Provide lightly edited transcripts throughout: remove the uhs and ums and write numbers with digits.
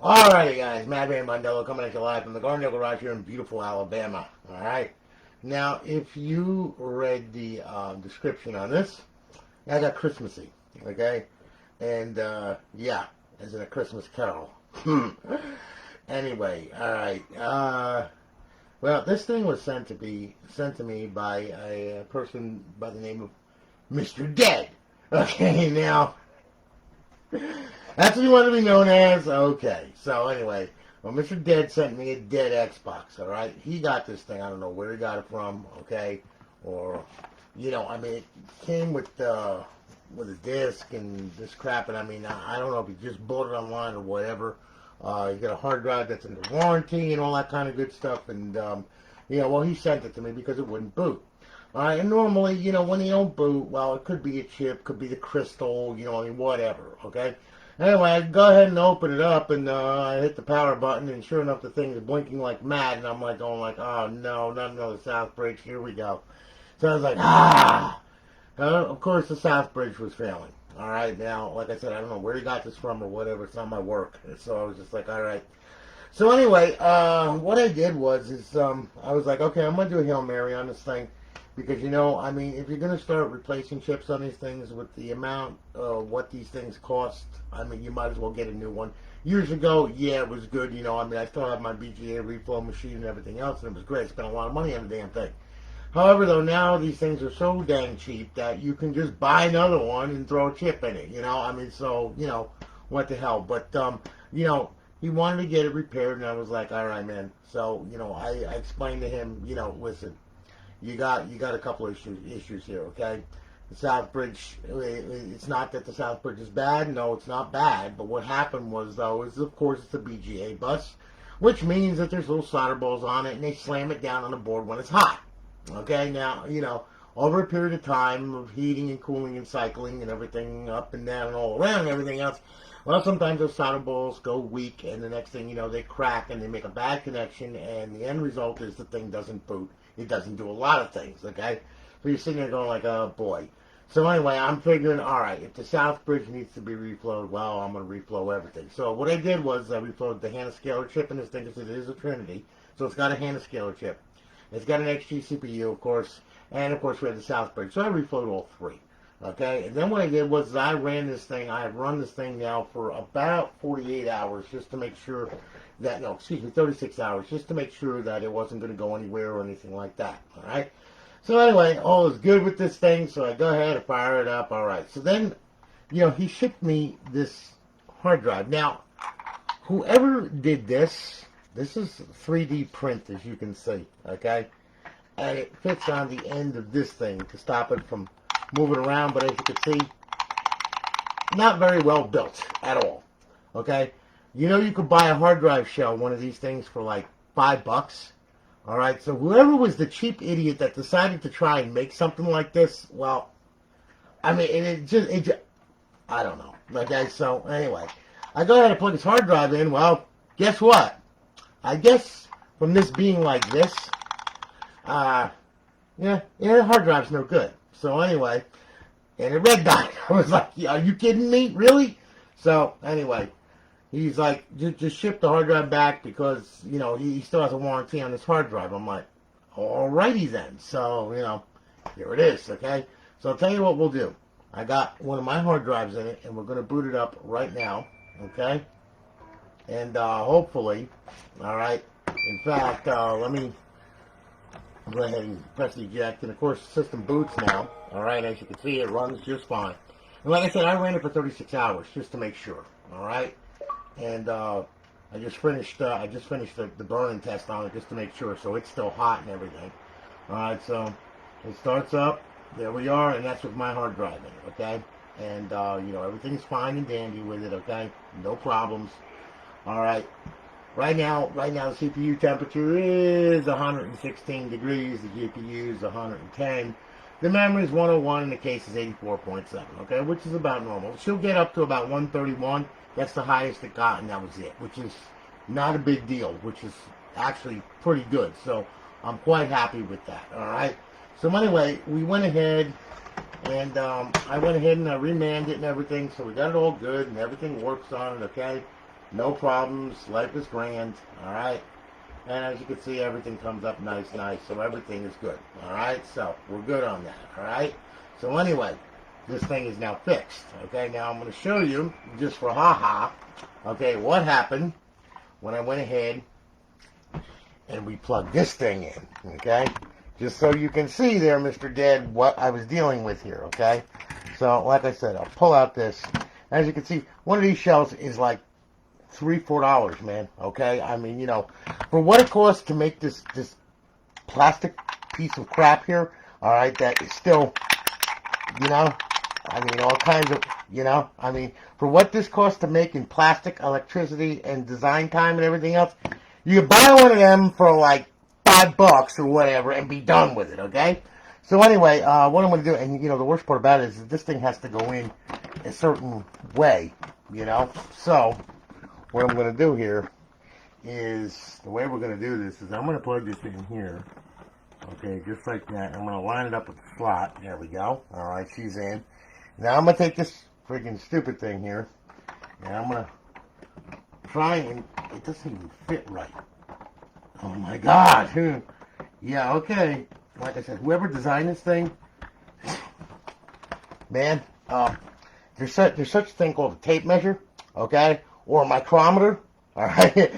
Alrighty, guys, Madman Mondello coming at you live from the Garden Garage here in beautiful Alabama. Alright. Now, if you read the description on this, I got Christmassy. Okay? And, yeah, as in a Christmas carol. Anyway, alright. Well, this thing was sent to me by a person by the name of Mr. Dead. Okay, now, that's what he wanted to be known as? Okay. So, anyway, well, Mr. Dead sent me a dead Xbox, alright? He got this thing. I don't know where he got it from, okay? Or, I mean, it came with a disc and this crap, and I mean, I don't know if he just bought it online or whatever. You got a hard drive that's under warranty and all that kind of good stuff, and, well, he sent it to me because it wouldn't boot. Alright, and normally, when you don't boot, well, it could be a chip, could be the crystal, I mean, whatever, okay? Anyway, I go ahead and open it up, and I hit the power button, and sure enough, the thing is blinking like mad, and I'm like going like, oh no, not another South Bridge, here we go. So I was like, of course the South Bridge was failing. Alright, now, like I said, I don't know where he got this from or whatever, it's not my work. So I was just like, alright. So anyway, what I did was, I was like, okay, I'm going to do a Hail Mary on this thing. Because, I mean, if you're going to start replacing chips on these things with the amount of what these things cost, I mean, you might as well get a new one. Years ago, yeah, it was good, I mean, I still have my BGA reflow machine and everything else, and it was great. I spent a lot of money on the damn thing. However, though, now these things are so dang cheap that you can just buy another one and throw a chip in it, I mean, so, what the hell. But, he wanted to get it repaired, and I was like, all right, man. So, I explained to him, listen, you got a couple of issues here, okay? The South Bridge, it's not that the South Bridge is bad. No, it's not bad. But what happened was, though, is of course it's a BGA bus, which means that there's little solder balls on it, and they slam it down on the board when it's hot. Okay, now, over a period of time of heating and cooling and cycling and everything up and down and all around and everything else, well, sometimes those solder balls go weak, and the next thing you know, they crack and they make a bad connection, and the end result is the thing doesn't boot. It doesn't do a lot of things, okay? So you're sitting there going like, oh, boy. So anyway, I'm figuring, all right, if the South Bridge needs to be reflowed, well, I'm going to reflow everything. So what I did was I reflowed the Hanna-Scaler chip in this thing because it is a Trinity. So it's got a Hanna-Scaler chip. It's got an XG CPU, of course, and, of course, we had the South Bridge. So I reflowed all three, okay? And then what I did was I ran this thing. I have run this thing now for about 48 hours just to make sure that, 36 hours, just to make sure that it wasn't going to go anywhere or anything like that, all right? So anyway, all is good with this thing, so I go ahead and fire it up, all right. So then, he shipped me this hard drive. Now, whoever did this is 3D print, as you can see, okay? And it fits on the end of this thing to stop it from moving around, but as you can see, not very well built at all, okay? You could buy a hard drive shell, one of these things, for like $5. All right, so whoever was the cheap idiot that decided to try and make something like this, well, I mean, it just I don't know. Okay, so anyway, I go ahead and plug this hard drive in. Well, guess what? I guess from this being like this, the hard drive's no good. So anyway, and it red dot. I was like, are you kidding me? Really? So anyway. He's like, just ship the hard drive back because, he still has a warranty on this hard drive. I'm like, alrighty then. So, here it is, okay? So I'll tell you what we'll do. I got one of my hard drives in it, and we're going to boot it up right now, okay? And hopefully, all right, in fact, let me go ahead and press the eject. And, of course, the system boots now, all right? As you can see, it runs just fine. And like I said, I ran it for 36 hours just to make sure, all right? And I just finished the burn test on it just to make sure, so it's still hot and everything. All right, so it starts up. There we are, and that's with my hard drive in it, okay? And everything's fine and dandy with it, okay? No problems. All right. Right now the CPU temperature is 116 degrees. The GPU is 110. The memory is 101, and the case is 84.7, okay, which is about normal. She'll get up to about 131. That's the highest it got, and that was it, which is not a big deal, which is actually pretty good. So I'm quite happy with that, all right? So anyway, we went ahead, and I went ahead and I remanned it and everything, so we got it all good, and everything works on it, okay? No problems. Life is grand. All right. And as you can see, everything comes up nice. So everything is good. All right. So we're good on that. All right. So anyway, this thing is now fixed. Okay. Now I'm going to show you, just for haha, okay, what happened when I went ahead and we plugged this thing in. Okay. Just so you can see there, Mr. Dead, what I was dealing with here. Okay. So like I said, I'll pull out this. As you can see, one of these shells is like $3-4, man. Okay, I mean, you know, for what it costs to make this plastic piece of crap here, all right, that is still, you know, I mean, all kinds of, you know, I mean, for what this costs to make in plastic, electricity, and design time and everything else, you can buy one of them for like $5 or whatever and be done with it. Okay. So anyway, what I'm going to do, and you know, the worst part about it is that this thing has to go in a certain way, you know. So what I'm going to do here is, the way we're going to do this is I'm going to plug this in here, okay, just like that. I'm going to line it up with the slot. There we go. All right, she's in. Now I'm going to take this freaking stupid thing here, and I'm going to try, and it doesn't even fit right. Oh my God. Yeah, okay. Like I said, whoever designed this thing, man, there's such a thing called a tape measure, okay, or a micrometer, all right? You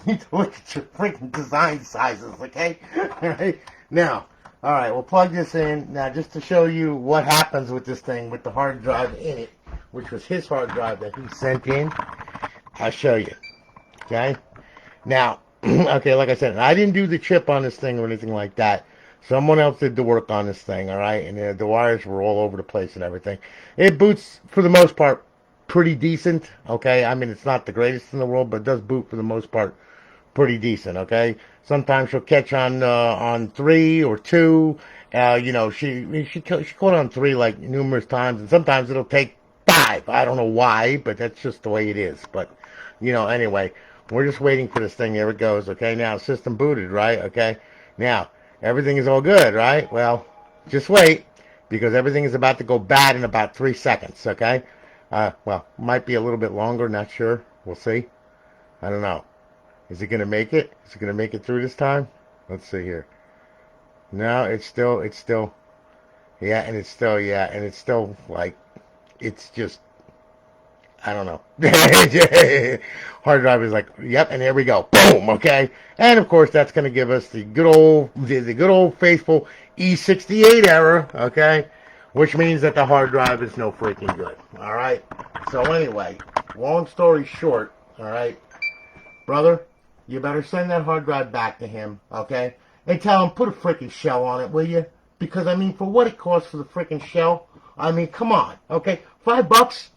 need to look at your freaking design sizes, okay? All right, now, all right, we'll plug this in. Now, just to show you what happens with this thing, with the hard drive in it, which was his hard drive that he sent in, I'll show you, okay? Now, okay, like I said, I didn't do the chip on this thing or anything like that. Someone else did the work on this thing, all right? And the wires were all over the place and everything. It boots, for the most part, pretty decent, okay? I mean, it's not the greatest in the world, but it does boot, for the most part, pretty decent, okay? Sometimes she'll catch on 3 or 2. You know, she caught on 3, like, numerous times. And sometimes it'll take 5. I don't know why, but that's just the way it is. But, you know, anyway, we're just waiting for this thing. There it goes, okay? Now, system booted, right? Okay? Now, everything is all good, right? Well, just wait, because everything is about to go bad in about 3 seconds, okay? Well, might be a little bit longer, not sure. We'll see. I don't know. Is it going to make it? Is it going to make it through this time? Let's see here. No, it's still, yeah, and it's still, like, it's just, I don't know. Hard drive is like, yep, and there we go. Boom, okay? And of course, that's going to give us the good old faithful E68 error, okay? Which means that the hard drive is no freaking good. All right? So anyway, long story short, all right, brother, you better send that hard drive back to him, okay? And tell him, put a freaking shell on it, will you? Because, I mean, for what it costs for the freaking shell, I mean, come on, okay? $5?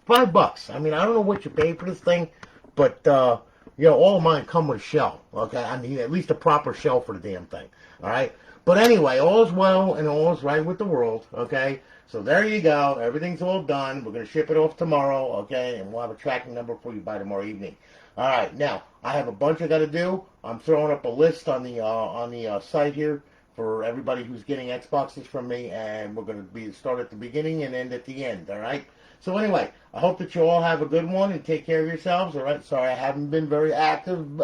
$5. I mean, I don't know what you paid for this thing, but, you know, all of mine come with a shell, okay? I mean, at least a proper shell for the damn thing, all right? But anyway, all's well and all's right with the world, okay? So there you go. Everything's all done. We're going to ship it off tomorrow, okay? And we'll have a tracking number for you by tomorrow evening. All right, now, I have a bunch I got to do. I'm throwing up a list on the site here for everybody who's getting Xboxes from me, and we're going to start at the beginning and end at the end, all right? So anyway, I hope that you all have a good one and take care of yourselves, all right? Sorry I haven't been very active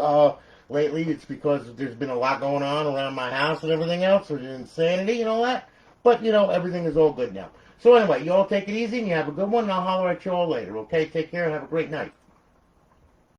lately. It's because there's been a lot going on around my house and everything else, so there's insanity and all that. But, you know, everything is all good now. So anyway, you all take it easy and you have a good one, and I'll holler at you all later, okay? Take care and have a great night.